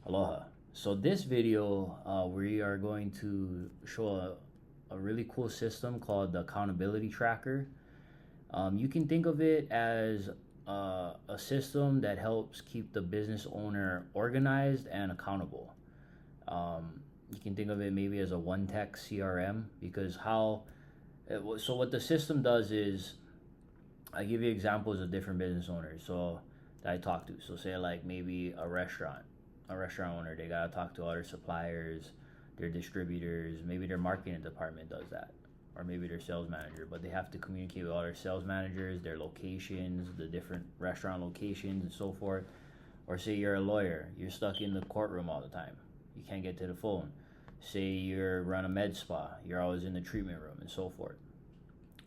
Aloha. So this video, we are going to show a really cool system called the accountability tracker. You can think of it as a system that helps keep the business owner organized and accountable. You can think of it maybe as a one-text CRM because so what the system does is I give you examples of different business owners that I talk to. So say like maybe a restaurant owner, they gotta talk to all their suppliers, their distributors, maybe their marketing department does that, or maybe their sales manager, but they have to communicate with all their sales managers, their locations, the different restaurant locations and so forth. Or say you're a lawyer, you're stuck in the courtroom all the time, you can't get to the phone. Say you're run a med spa, you're always in the treatment room and so forth.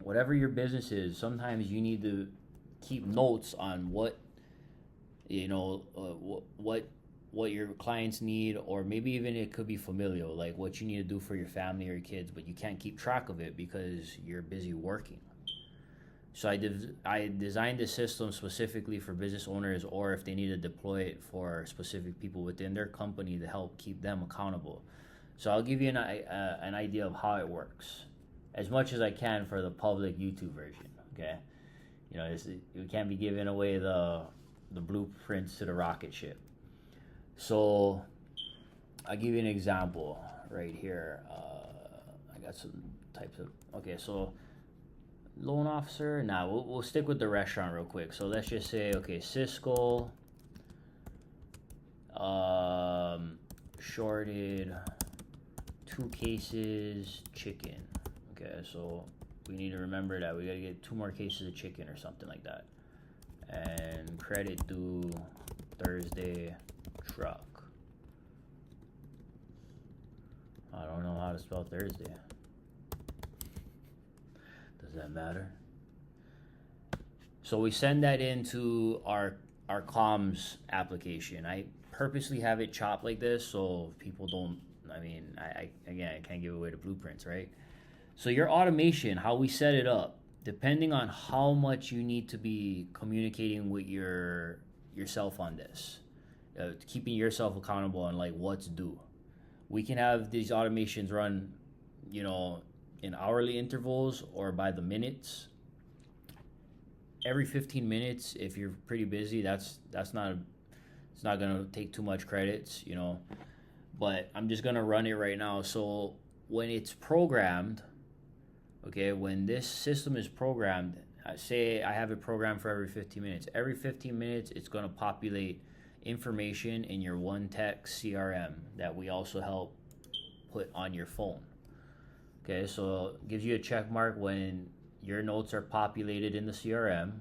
Whatever your business is, sometimes you need to keep notes on what what your clients need, or maybe even it could be familial, like what you need to do for your family or your kids, but you can't keep track of it because you're busy working. So I designed this system specifically for business owners, or if they need to deploy it for specific people within their company to help keep them accountable. So I'll give you an idea of how it works, as much as I can for the public YouTube version. Okay, we can't be giving away the blueprints to the rocket ship. So I'll give you an example right here. I got some types of, okay, so loan officer. Now we'll stick with the restaurant real quick. So let's just say, okay, Cisco shorted 2 cases chicken. Okay, so we need to remember that we gotta get 2 more cases of chicken or something like that. And credit due Thursday truck. I don't know how to spell Thursday. Does that matter? So we send that into our comms application. I purposely have it chopped like this so people don't, I can't give away the blueprints, right? So your automation, how we set it up, depending on how much you need to be communicating with yourself on this, keeping yourself accountable on like what's due. We can have these automations run, in hourly intervals or by the minutes. Every 15 minutes, if you're pretty busy, that's not, it's not gonna take too much credits, But I'm just gonna run it right now. So when it's programmed, okay, when this system is programmed, say I have it programmed for every 15 minutes. Every 15 minutes, it's going to populate information in your one-text CRM that we also help put on your phone. Okay, so it gives you a check mark when your notes are populated in the CRM.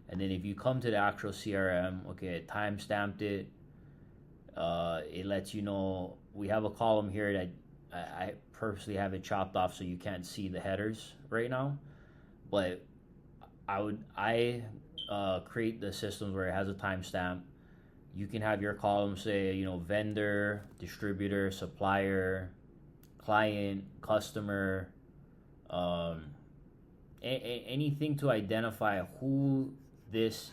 And then if you come to the actual CRM, okay, it time-stamped it. It lets you know, we have a column here that I purposely have it chopped off so you can't see the headers right now, but I create the systems where it has a timestamp. You can have your column say, vendor, distributor, supplier, client, customer, anything to identify who this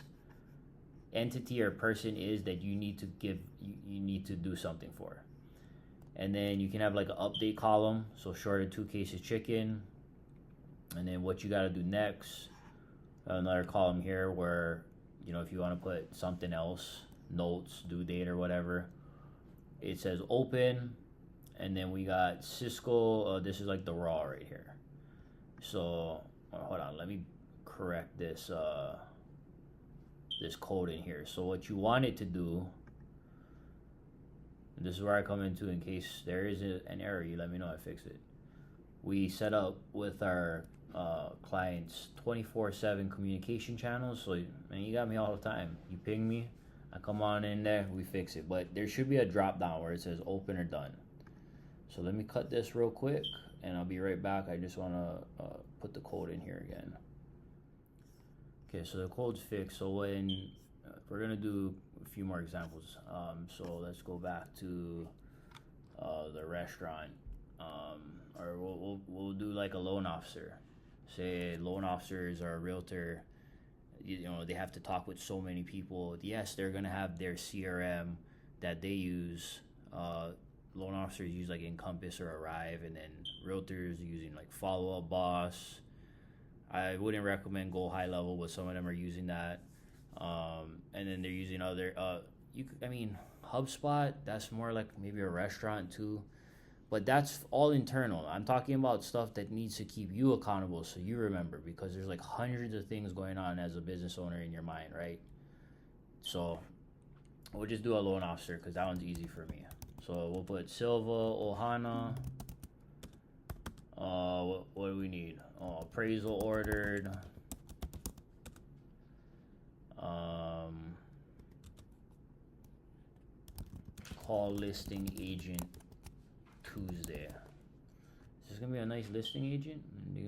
entity or person is that you need to do something for. And then you can have like an update column, so shorted 2 cases chicken, and then what you got to do next. Another column here where, if you want to put something else, notes, due date or whatever, it says open. And then we got Cisco, this is like the raw right here. So hold on, let me correct this this code in here. So what you want it to do, this is where I come into, in case there is an error, you let me know, I fix it. We set up with our clients 24/7 communication channels. So, man, you got me all the time. You ping me, I come on in there, we fix it. But there should be a drop down where it says open or done. So let me cut this real quick, and I'll be right back. I just want to put the code in here again. Okay, so the code's fixed. So when we're gonna do a few more examples. So let's go back to the restaurant, or we'll do like a loan officer. Say loan officers or a realtor, they have to talk with so many people. Yes, they're gonna have their CRM, that they use. Loan officers use like Encompass or Arrive, and then realtors using like Follow Up Boss. I wouldn't recommend Go High Level, but some of them are using that. And then they're using other. HubSpot. That's more like maybe a restaurant too, but that's all internal. I'm talking about stuff that needs to keep you accountable, so you remember, because there's like hundreds of things going on as a business owner in your mind, right? So we'll just do a loan officer because that one's easy for me. So we'll put Silva, Ohana. What do we need? Appraisal ordered. Call listing agent Tuesday. Is this gonna be a nice listing agent? We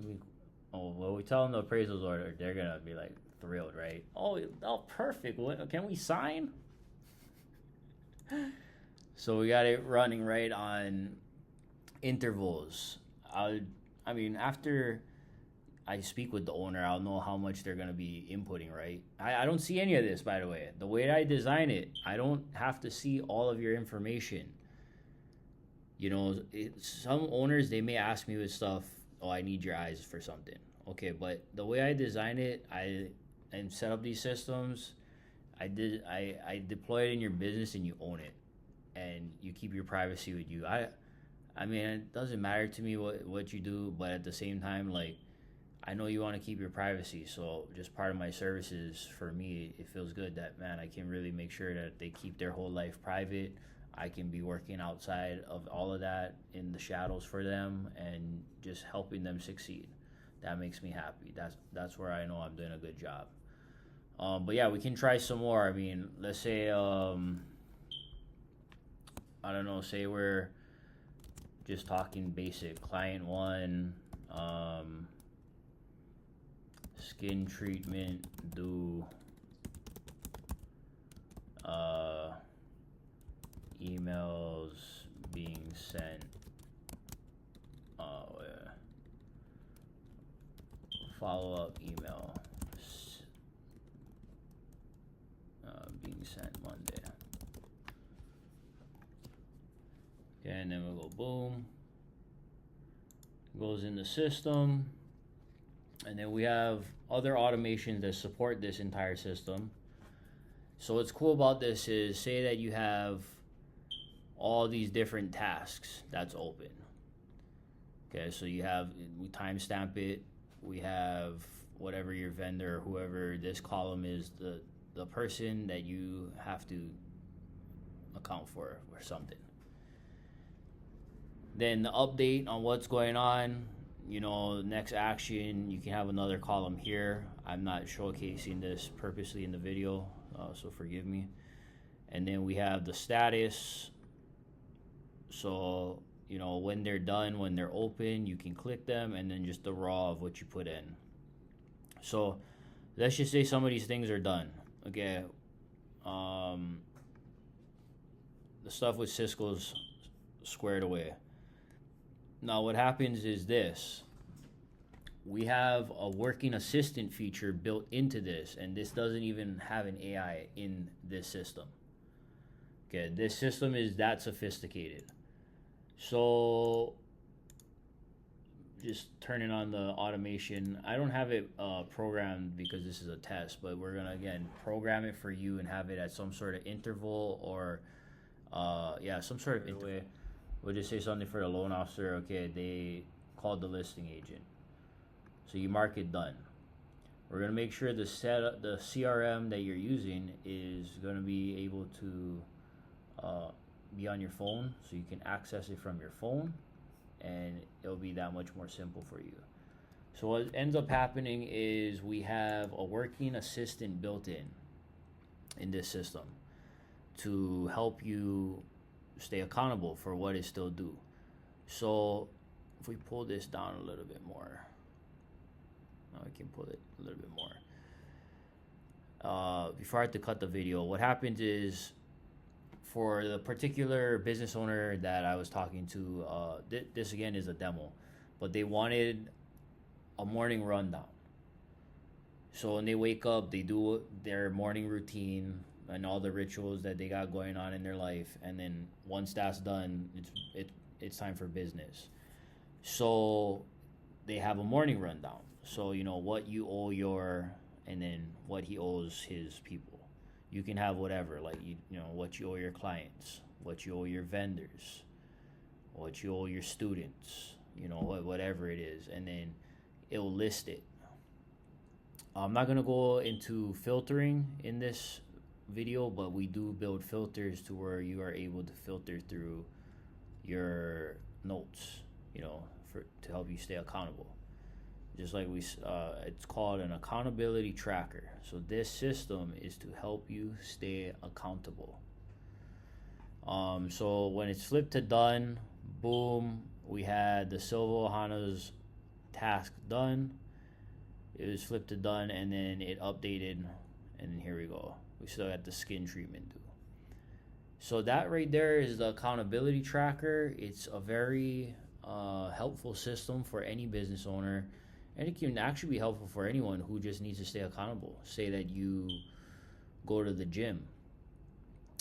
tell them the appraisals order, they're gonna be like thrilled, right? Oh, perfect. Can we sign? So we got it running right on intervals. After I speak with the owner, I'll know how much they're going to be inputting, right? I don't see any of this, by the way. The way I design it, I don't have to see all of your information. Some owners, they may ask me with stuff, I need your eyes for something. Okay, but the way I design it, and set up these systems, I deploy it in your business and you own it. And you keep your privacy with you. It doesn't matter to me what you do, but at the same time, like, I know you want to keep your privacy, so just part of my services, for me, it feels good that, man, I can really make sure that they keep their whole life private. I can be working outside of all of that in the shadows for them and just helping them succeed. That makes me happy. That's where I know I'm doing a good job. But yeah, we can try some more. Let's say, I don't know, say we're just talking basic. Client 1, skin treatment due, emails being sent, follow-up email being sent Monday. Okay, and then we'll go boom. Goes in the system. And then we have other automations that support this entire system. So what's cool about this is, say that you have all these different tasks that's open. Okay, so we timestamp it. We have whatever your vendor, whoever this column is, the person that you have to account for or something. Then the update on what's going on, next action, you can have another column here. I'm not showcasing this purposely in the video, so forgive me. And then we have the status. So, when they're done, when they're open, you can click them, and then just the raw of what you put in. So let's just say some of these things are done. Okay. The stuff with Cisco's squared away. Now what happens is this. We have a working assistant feature built into this, and this doesn't even have an AI in this system. Okay, this system is that sophisticated. So just turning on the automation. I don't have it programmed because this is a test, but we're gonna again program it for you and have it at some sort of interval or some sort of interval. We'll just say something for the loan officer. Okay, they called the listing agent. So you mark it done. We're gonna make sure the CRM that you're using is gonna be able to be on your phone, so you can access it from your phone, and it'll be that much more simple for you. So what ends up happening is we have a working assistant built in this system to help you stay accountable for what is still due. So if we pull this down a little bit more, now we can pull it a little bit more. Before I have to cut the video, what happens is, for the particular business owner that I was talking to, this again is a demo, but they wanted a morning rundown. So when they wake up, they do their morning routine. and all the rituals that they got going on in their life, and then once that's done, it's time for business. So they have a morning rundown. So you know what you owe your, and then what he owes his people. You can have whatever, like you know what you owe your clients, what you owe your vendors, what you owe your students, you know, whatever it is, and then it'll list it. I'm not gonna go into filtering in this video, but we do build filters to where you are able to filter through your notes, you know, to help you stay accountable. Just like it's called an accountability tracker. So this system is to help you stay accountable. So when it's flipped to done, boom, we had the Silva Ohana's task done. It was flipped to done, and then it updated, and then here we go. We still got the skin treatment due. So that right there is the accountability tracker. It's a very helpful system for any business owner, and it can actually be helpful for anyone who just needs to stay accountable. Say that you go to the gym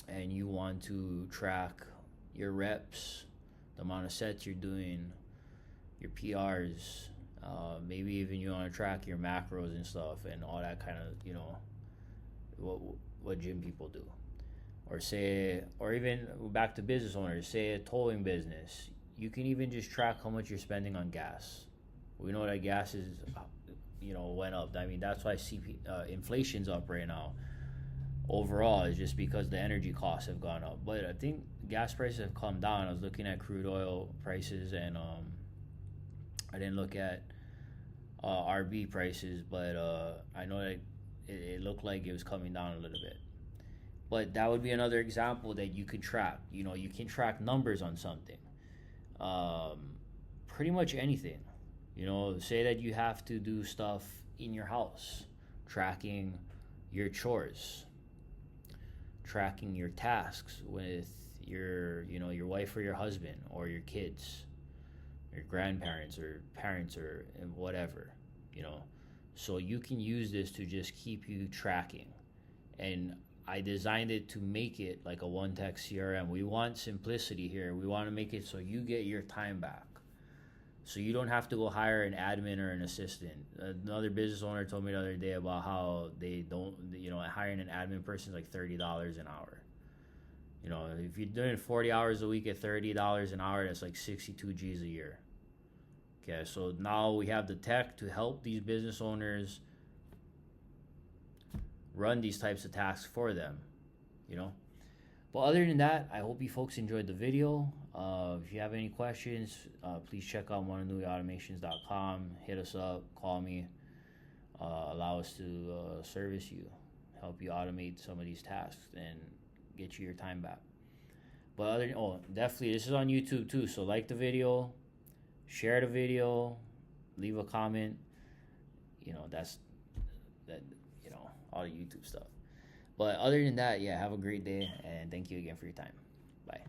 and you want to track your reps, the amount of sets you're doing, your PRs, maybe even you want to track your macros and stuff and all that kind of, you know, what gym people do. Or even back to business owners, say a towing business, you can even just track how much you're spending on gas. We know that gas is, you know, went up. I mean, that's why inflation's up right now. Overall, is just because the energy costs have gone up. But I think gas prices have come down. I was looking at crude oil prices, and I didn't look at RB prices, but I know that it looked like it was coming down a little bit. But that would be another example that you could track. You know, you can track numbers on something. Pretty much anything. You know, say that you have to do stuff in your house, tracking your chores, tracking your tasks with your, you know, your wife or your husband or your kids, your grandparents or parents or whatever, you know. So you can use this to just keep you tracking. And I designed it to make it like a one-text CRM. We want simplicity here. We want to make it so you get your time back. So you don't have to go hire an admin or an assistant. Another business owner told me the other day about how they don't, you know, hiring an admin person is like $30 an hour. You know, if you're doing 40 hours a week at $30 an hour, that's like 62 G's a year. Okay, so now we have the tech to help these business owners run these types of tasks for them, you know. But other than that, I hope you folks enjoyed the video. If you have any questions, please check out ManaNuiAutomations.com. Hit us up, call me, allow us to service you, help you automate some of these tasks and get you your time back. But definitely, this is on YouTube too, so like the video, share the video, leave a comment. You know, that's that, you know, all the YouTube stuff. But other than that, yeah, have a great day, and thank you again for your time. Bye.